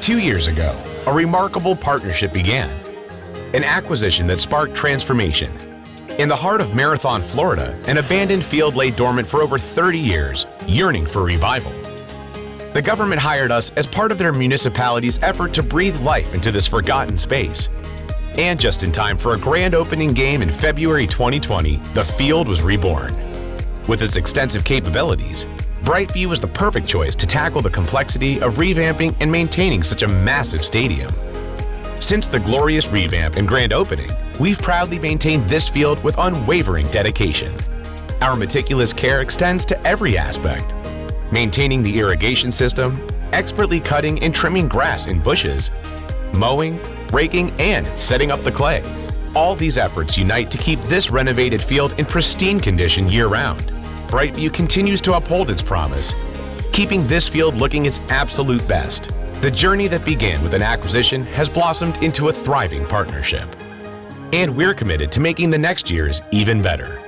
2 years ago, a remarkable partnership began. An acquisition that sparked transformation. In the heart of Marathon, Florida, an abandoned field lay dormant for over 30 years, yearning for revival. The government hired us as part of their municipality's effort to breathe life into this forgotten space. And just in time for a grand opening game in February 2020, the field was reborn. With its extensive capabilities, BrightView was the perfect choice to tackle the complexity of revamping and maintaining such a massive stadium. Since the glorious revamp and grand opening, we've proudly maintained this field with unwavering dedication. Our meticulous care extends to every aspect, maintaining the irrigation system, expertly cutting and trimming grass and bushes, mowing, raking, and setting up the clay. All these efforts unite to keep this renovated field in pristine condition year-round. BrightView continues to uphold its promise, keeping this field looking its absolute best. The journey that began with an acquisition has blossomed into a thriving partnership. And we're committed to making the next years even better.